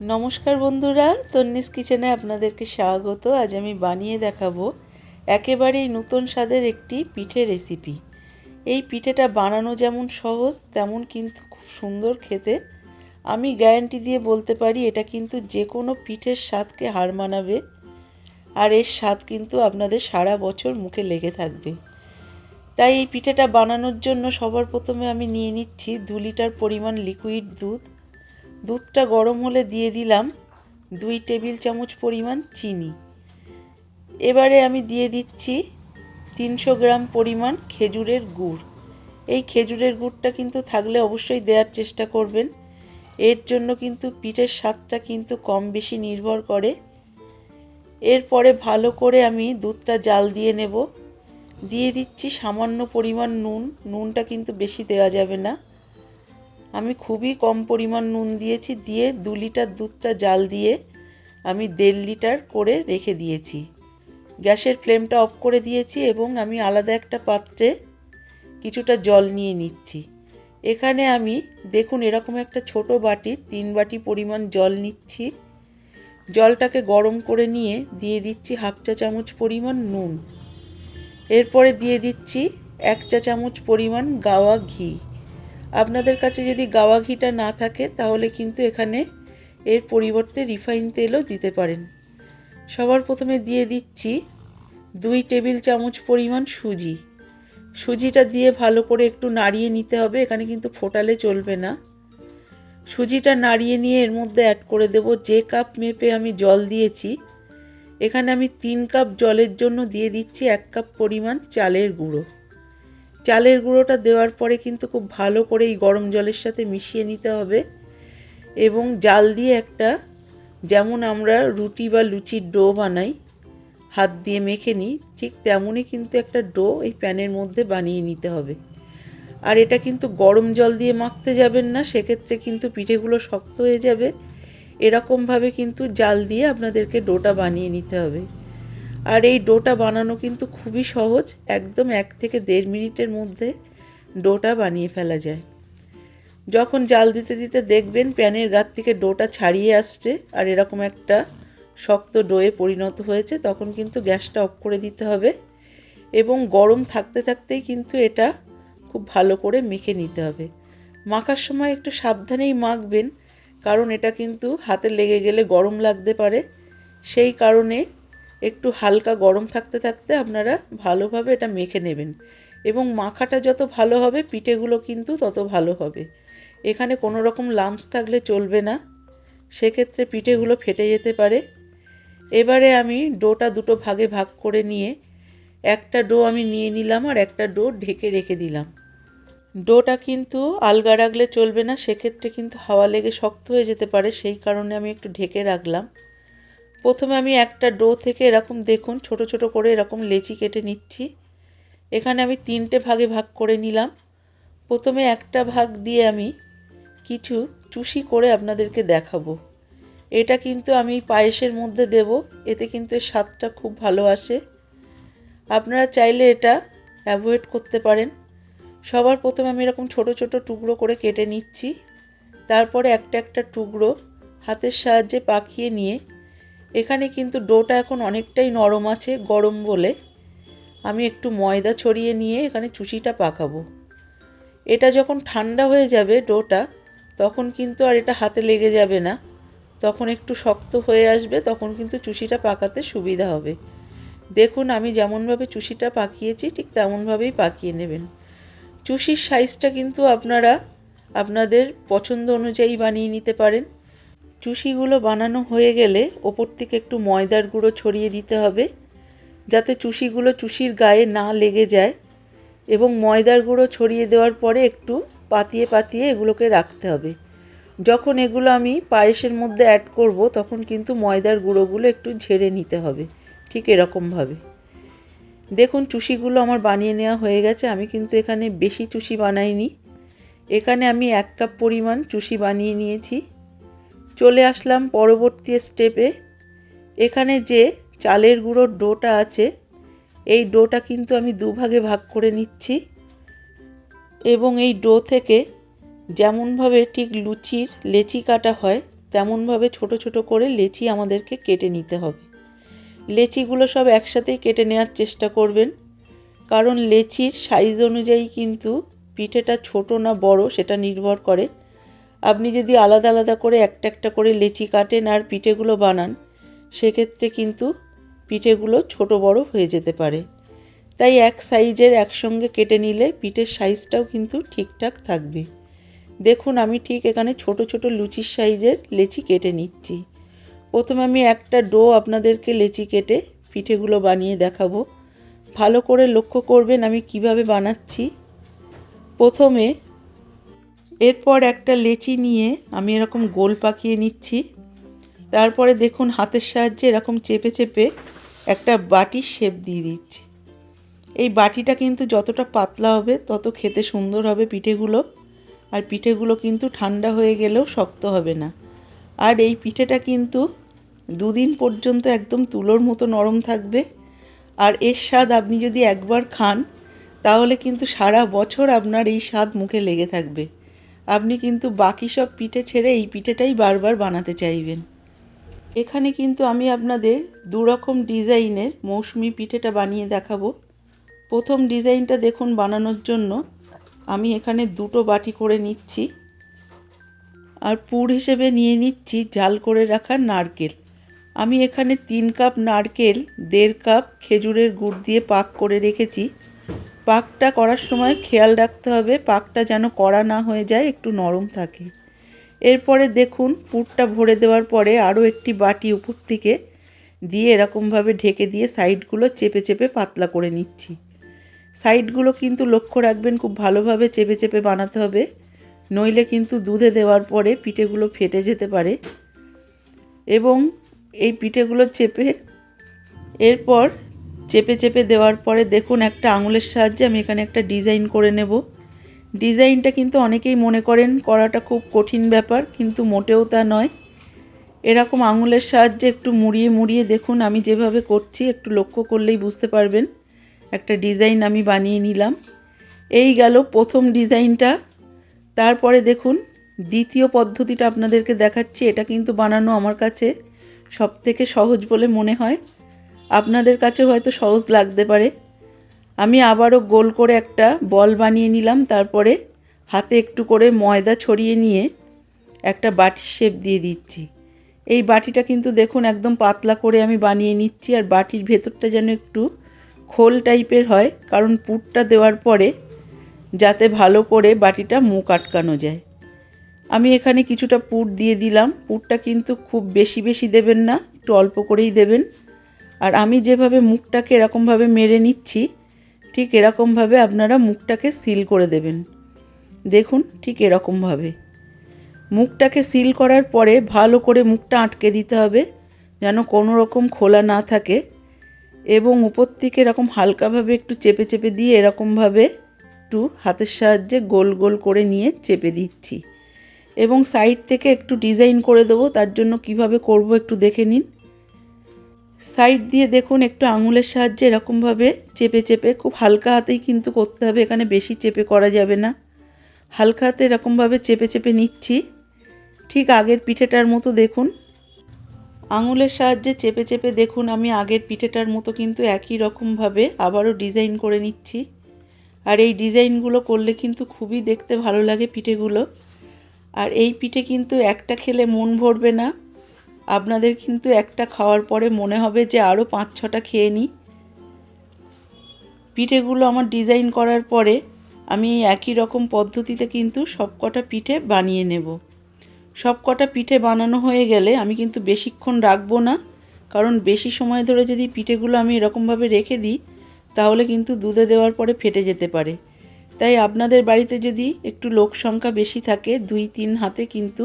নমস্কার বন্ধুরা, তন্নিস কিচেনে আপনাদেরকে স্বাগত। আজ আমি বানিয়ে দেখাবো একেবারেই নতুন স্বাদের একটি পিঠে রেসিপি। এই পিঠেটা বানানো যেমন সহজ তেমন কিন্তু খুব সুন্দর খেতে। আমি গ্যারান্টি দিয়ে বলতে পারি এটা কিন্তু যে কোনো পিঠের স্বাদকে হার মানাবে, আর এর স্বাদ কিন্তু আপনাদের সারা বছর মুখে লেগে থাকবে। তাই এই পিঠেটা বানানোর জন্য সবার প্রথমে আমি নিয়ে নিচ্ছি 2 লিটার পরিমাণ লিকুইড দুধ। দুধটা গরম হলে দিয়ে দিলাম 2 টেবিল চামচ পরিমাণ চিনি। এবারে আমি দিয়ে দিচ্ছি 300 গ্রাম পরিমাণ খেজুরের গুড়। এই খেজুরের গুড়টা কিন্তু থাকলে অবশ্যই দেওয়ার চেষ্টা করবেন, এর জন্য কিন্তু পিঠের স্বাদটা কিন্তু কম বেশি নির্ভর করে। এরপরে ভালো করে আমি দুধটা জাল দিয়ে নেব। দিয়ে দিচ্ছি সামান্য পরিমাণ নুন। নুনটা কিন্তু বেশি দেওয়া যাবে না, আমি খুবই কম পরিমাণ নুন দিয়েছি। দিয়ে 2 লিটার দুধটা জাল দিয়ে আমি 1.5 লিটার করে রেখে দিয়েছি। গ্যাসের ফ্লেমটা অফ করে দিয়েছি এবং আমি আলাদা একটা পাত্রে কিছুটা জল নিয়ে নিচ্ছি। এখানে আমি দেখুন এরকম একটা ছোট বাটি 3 বাটি পরিমাণ জল নিচ্ছি। জলটাকে গরম করে নিয়ে দিয়ে দিচ্ছি 1/2 চা চামচ পরিমাণ নুন। এরপরে দিয়ে দিচ্ছি 1 চা চামচ পরিমাণ গাওয়া ঘি। আপনাদের কাছে যদি গাওয়া ঘিটা না থাকে তাহলে কিন্তু এখানে এর পরিবর্তে রিফাইন তেলও দিতে পারেন। সবার প্রথমে দিয়ে দিচ্ছি 2 টেবিল চামচ পরিমাণ সুজি। সুজিটা দিয়ে ভালো করে একটু নাড়িয়ে নিতে হবে, এখানে কিন্তু ফোটালে চলবে না। সুজিটা নাড়িয়ে নিয়ে এর মধ্যে অ্যাড করে দেব যে কাপ মেপে আমি জল দিয়েছি। এখানে আমি 3 কাপ জলের জন্য দিয়ে দিচ্ছি 1 কাপ পরিমাণ চালের গুঁড়ো। চালের গুঁড়োটা দেওয়ার পরে কিন্তু খুব ভালো করে এই গরম জলের সাথে মিশিয়ে নিতে হবে এবং জাল দিয়ে একটা, যেমন আমরা রুটি বা লুচির ডো বানাই হাত দিয়ে মেখে নিই, ঠিক তেমনই কিন্তু একটা ডো এই প্যানের মধ্যে বানিয়ে নিতে হবে। আর এটা কিন্তু গরম জল দিয়ে মাখতে যাবেন না, সেক্ষেত্রে কিন্তু পিঠেগুলো শক্ত হয়ে যাবে। এরকমভাবে কিন্তু জাল দিয়ে আপনাদেরকে ডোটা বানিয়ে নিতে হবে। আর এই ডোটা বানানো কিন্তু খুবই সহজ, একদম 1 থেকে 1.5 মিনিটের মধ্যে ডোটা বানিয়ে ফেলা যায়। যখন জাল দিতে দিতে দেখবেন প্যানের গাত থেকে ডোটা ছাড়িয়ে আসছে আর এরকম একটা শক্ত ডোয়ে পরিণত হয়েছে, তখন কিন্তু গ্যাসটা অফ করে দিতে হবে এবং গরম থাকতে থাকতেই কিন্তু এটা খুব ভালো করে মেখে নিতে হবে। মাখার সময় একটু সাবধানেই মাখবেন, কারণ এটা কিন্তু হাতে লেগে গেলে গরম লাগতে পারে। সেই কারণে একটু হালকা গরম থাকতে থাকতে আপনারা ভালোভাবে এটা মেখে নেবেন এবং মাখাটা যত ভালো হবে পিঠেগুলো কিন্তু তত ভালো হবে। এখানে কোনো রকম লাম্পস থাকলে চলবে না, সেক্ষেত্রে পিঠেগুলো ফেটে যেতে পারে। এবারে আমি ডোটা দুটো ভাগে ভাগ করে নিয়ে একটা ডো আমি নিয়ে নিলাম আর একটা ডো ঢেকে রেখে দিলাম। ডোটা কিন্তু আলগা রাখলে চলবে না, সেক্ষেত্রে কিন্তু হাওয়া লেগে শক্ত হয়ে যেতে পারে, সেই কারণে আমি একটু ঢেকে রাখলাম। প্রথমে আমি একটা ডো থেকে এরকম দেখুন ছোট ছোট করে এরকম লেচি কেটে নিচ্ছি। এখানে আমি 3টে ভাগে ভাগ করে নিলাম। প্রথমে একটা ভাগ দিয়ে আমি কিছু চুষি করে আপনাদেরকে দেখাবো। এটা কিন্তু আমি পায়েসের মধ্যে দেব, এতে কিন্তু এর স্বাদটা খুব ভালো আসে। আপনারা চাইলে এটা অ্যাভয়েড করতে পারেন। সবার প্রথমে আমি এরকম ছোট ছোট টুকরো করে কেটে নিচ্ছি। তারপরে একটা একটা টুকরো হাতের সাহায্যে পাকিয়ে নিয়ে, এখানে কিন্তু ডোটা এখন অনেকটাই নরম আছে গরম বলে, আমি একটু ময়দা ছড়িয়ে নিয়ে এখানে চুষিটা পাকাবো। এটা যখন ঠান্ডা হয়ে যাবে ডোটা, তখন কিন্তু আর এটা হাতে লেগে যাবে না, তখন একটু শক্ত হয়ে আসবে, তখন কিন্তু চুষিটা পাকাতে সুবিধা হবে। দেখুন আমি যেমনভাবে চুষিটা পাকিয়েছি ঠিক তেমনভাবেই পাকিয়ে নেবেন। চুষির সাইজটা কিন্তু আপনারা আপনাদের পছন্দ অনুযায়ী বানিয়ে নিতে পারেন। চুষিগুলো বানানো হয়ে গেলে ওপর থেকে একটু ময়দার গুঁড়ো ছড়িয়ে দিতে হবে, যাতে চুষিগুলো চুষির গায়ে না লেগে যায়, এবং ময়দার গুঁড়ো ছড়িয়ে দেওয়ার পরে একটু পাতিয়ে পাতিয়ে এগুলোকে রাখতে হবে। যখন এগুলো আমি পায়েসের মধ্যে অ্যাড করব তখন কিন্তু ময়দার গুঁড়োগুলো একটু ঝেড়ে নিতে হবে, ঠিক এরকমভাবে। দেখুন চুষিগুলো আমার বানিয়ে নেওয়া হয়ে গেছে। আমি কিন্তু এখানে বেশি চুষি বানাইনি, এখানে আমি 1 কাপ পরিমাণ চুষি বানিয়ে নিয়েছি। চলে আসলাম পরবর্তী স্টেপে। এখানে যে চালের গুঁড়োর ডোটা আছে, এই ডোটা কিন্তু আমি 2 ভাগে ভাগ করে নিচ্ছি এবং এই ডো থেকে যেমনভাবে ঠিক লুচির লেচি কাটা হয় তেমনভাবে ছোট ছোট করে লেচি আমাদেরকে কেটে নিতে হবে। লেচিগুলো সব একসাথেই কেটে নেওয়ার চেষ্টা করবেন, কারণ লেচির সাইজ অনুযায়ী কিন্তু পিঠেটা ছোট না বড় সেটা নির্ভর করে। আপনি যদি আলাদা আলাদা করে একটা একটা করে লেচি কাটেন আর পিঠেগুলো বানান, সেক্ষেত্রে কিন্তু পিঠেগুলো ছোট বড় হয়ে যেতে পারে। তাই এক সাইজের একসঙ্গে কেটে নিলে পিঠের সাইজটাও কিন্তু ঠিকঠাক থাকবে। দেখুন আমি ঠিক এখানে ছোট ছোট লুচির সাইজের লেচি কেটে নিচ্ছি। প্রথমে আমি একটা ডো আপনাদেরকে লেচি কেটে পিঠেগুলো বানিয়ে দেখাবো। ভালো করে লক্ষ্য করবেন আমি কিভাবে বানাচ্ছি। প্রথমে এরপর একটা লেচি নিয়ে আমি এরকম গোল পাকিয়ে নিচ্ছি। তারপরে দেখুন হাতের সাহায্যে এরকম চেপে চেপে একটা বাটির শেপ দিয়ে দিচ্ছি। এই বাটিটা কিন্তু যতটা পাতলা হবে তত খেতে সুন্দর হবে পিঠেগুলো, আর পিঠেগুলো কিন্তু ঠান্ডা হয়ে গেলেও শক্ত হবে না। আর এই পিঠেটা কিন্তু 2 দিন পর্যন্ত একদম তুলোর মতো নরম থাকবে। আর এর স্বাদ আপনি যদি একবার খান তাহলে কিন্তু সারা বছর আপনার এই স্বাদ মুখে লেগে থাকবে। আপনি কিন্তু বাকি সব পিঠে ছেড়ে এই পিঠেটাই বারবার বানাতে চাইবেন। এখানে কিন্তু আমি আপনাদের 2 রকম ডিজাইনের মৌসুমি পিঠেটা বানিয়ে দেখাবো। প্রথম ডিজাইনটা দেখুন বানানোর জন্য আমি এখানে 2টো বাটি করে নিচ্ছি, আর পুর হিসেবে নিয়ে নিচ্ছি জাল করে রাখা নারকেল। আমি এখানে 3 কাপ নারকেল 1.5 কাপ খেজুরের গুড় দিয়ে পাক করে রেখেছি। পাকটা করার সময় খেয়াল রাখতে হবে পাকটা যেন কড়া না হয়ে যায়, একটু নরম থাকে। এরপরে দেখুন পুরটা ভরে দেওয়ার পরে আরও একটি বাটি উপর থেকে দিয়ে এরকমভাবে ঢেকে দিয়ে সাইডগুলো চেপে চেপে পাতলা করে নিচ্ছি। সাইডগুলো কিন্তু লক্ষ্য রাখবেন খুব ভালোভাবে চেপে চেপে বানাতে হবে, নইলে কিন্তু দুধে দেওয়ার পরে পিঠেগুলো ফেটে যেতে পারে। এবং এই পিঠেগুলো এরপর চেপে চেপে দেওয়ার পরে দেখুন একটা আঙুলের সাহায্যে আমি এখানে একটা ডিজাইন করে নেব। ডিজাইনটা কিন্তু অনেকেই মনে করেন করাটা খুব কঠিন ব্যাপার, কিন্তু মোটেও তা নয়। এরকম আঙুলের সাহায্যে একটু মুড়িয়ে মুড়িয়ে দেখুন আমি যেভাবে করছি একটু লক্ষ্য করলেই বুঝতে পারবেন। একটা ডিজাইন আমি বানিয়ে নিলাম। এই গেল প্রথম ডিজাইনটা। তারপরে দেখুন দ্বিতীয় পদ্ধতিটা আপনাদেরকে দেখাচ্ছি। এটা কিন্তু বানানো আমার কাছে সবথেকে সহজ বলে মনে হয়, আপনাদের কাছে হয়তো সহজ লাগতে পারে। আমি আবারও গোল করে একটা বল বানিয়ে নিলাম, তারপরে হাতে একটু করে ময়দা ছড়িয়ে নিয়ে একটা বাটির শেপ দিয়ে দিচ্ছি। এই বাটিটা কিন্তু দেখুন একদম পাতলা করে আমি বানিয়ে নিচ্ছি, আর বাটির ভেতরটা যেন একটু খোল টাইপের হয়, কারণ পুরটা দেওয়ার পরে যাতে ভালো করে বাটিটা মুখ আটকানো যায়। আমি এখানে কিছুটা পুর দিয়ে দিলাম। পুরটা কিন্তু খুব বেশি বেশি দেবেন না, একটু অল্প করেই দেবেন। আর আমি যেভাবে মুখটাকে এরকমভাবে মেরে নিচ্ছি ঠিক এরকমভাবে আপনারা মুখটাকে সিল করে দেবেন। দেখুন ঠিক এরকমভাবে মুখটাকে সিল করার পরে ভালো করে মুখটা আটকে দিতে হবে যেন কোনো রকম খোলা না থাকে, এবং উপর থেকে এরকম হালকাভাবে একটু চেপে চেপে দিয়ে এরকমভাবে একটু হাতের সাহায্যে গোল গোল করে নিয়ে চেপে দিচ্ছি। এবং সাইড থেকে একটু ডিজাইন করে দেবো, তার জন্য কিভাবে করব একটু দেখে নিন। সাইড দিয়ে দেখুন একটু আঙুলের সাহায্যে এরকমভাবে চেপে চেপে খুব হালকা হাতেই কিন্তু করতে হবে, এখানে বেশি চেপে করা যাবে না। হালকা হাতে এরকমভাবে চেপে চেপে নিচ্ছি ঠিক আগের পিঠেটার মতো। দেখুন আঙুলের সাহায্যে চেপে চেপে দেখুন আমি আগের পিঠেটার মতো কিন্তু একই রকমভাবে আবারও ডিজাইন করে নিচ্ছি। আর এই ডিজাইনগুলো করলে কিন্তু খুবই দেখতে ভালো লাগে পিঠেগুলো। আর এই পিঠে কিন্তু একটা খেলে মন ভরবে না, আপনাদের কিন্তু একটা খাওয়ার পরে মনে হবে যে আরও 5-6টা খেয়ে নিই। পিঠেগুলো আমার ডিজাইন করার পরে আমি একই রকম পদ্ধতিতে কিন্তু সবকটা পিঠে বানিয়ে নেব। সবকটা পিঠে বানানো হয়ে গেলে আমি কিন্তু বেশিক্ষণ রাখবো না, কারণ বেশি সময় ধরে যদি পিঠেগুলো আমি এরকমভাবে রেখে দিই তাহলে কিন্তু দুধে দেওয়ার পরে ফেটে যেতে পারে। তাই আপনাদের বাড়িতে যদি একটু লোক সংখ্যা বেশি থাকে 2-3 হাতে কিন্তু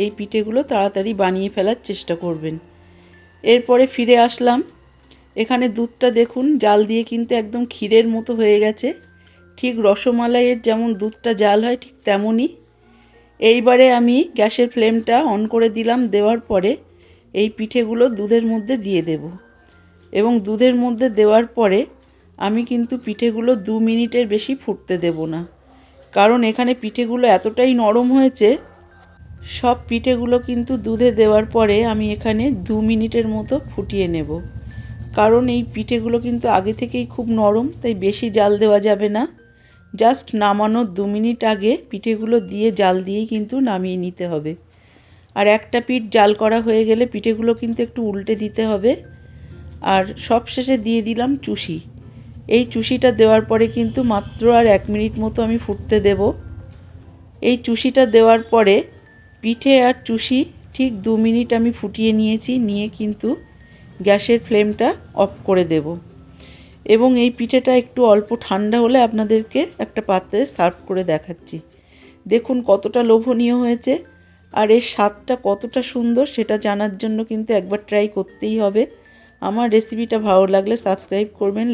এই পিঠেগুলো তাড়াতাড়ি বানিয়ে ফেলার চেষ্টা করবেন। এরপরে ফিরে আসলাম। এখানে দুধটা দেখুন জাল দিয়ে কিন্তু একদম ক্ষীরের মতো হয়ে গেছে, ঠিক রসমালাইয়ের যেমন দুধটা জাল হয় ঠিক তেমনই। এইবারে আমি গ্যাসের ফ্লেমটা অন করে দিলাম। দেওয়ার পরে এই পিঠেগুলো দুধের মধ্যে দিয়ে দেব, এবং দুধের মধ্যে দেওয়ার পরে আমি কিন্তু পিঠেগুলো 2 মিনিটের বেশি ফুটতে দেব না, কারণ এখানে পিঠেগুলো এতটাই নরম হয়েছে সব পিঠেগুলো কিন্তু দুধে দেওয়ার পরে আমি এখানে 2 মিনিটের মতো ফুটিয়ে নেব, কারণ এই পিঠেগুলো কিন্তু আগে থেকেই খুব নরম, তাই বেশি জাল দেওয়া যাবে না। জাস্ট নামানোর 2 মিনিট আগে পিঠেগুলো দিয়ে জাল দিয়েই কিন্তু নামিয়ে নিতে হবে। আর একটা পিঠ জাল করা হয়ে গেলে পিঠেগুলো কিন্তু একটু উল্টে দিতে হবে। আর সবশেষে দিয়ে দিলাম চুষি। এই চুষিটা দেওয়ার পরে কিন্তু মাত্র আর 1 মিনিট মতো আমি ফুটতে দেব। এই চুষিটা দেওয়ার পরে পিঠে আর চুষি ঠিক 2 মিনিট আমি ফুটিয়ে নিয়েছি, নিয়ে কিন্তু গ্যাসের ফ্লেমটা অফ করে দেব। এবং এই পিঠেটা একটু অল্প ঠান্ডা হলে আপনাদেরকে একটা পাত্রে সার্ভ করে দেখাচ্ছি। দেখুন কতটা লোভনীয় হয়েছে, আর এর স্বাদটা কতটা সুন্দর সেটা জানার জন্য কিন্তু একবার ট্রাই করতেই হবে। আমার রেসিপিটা ভালো লাগলে সাবস্ক্রাইব করবেন।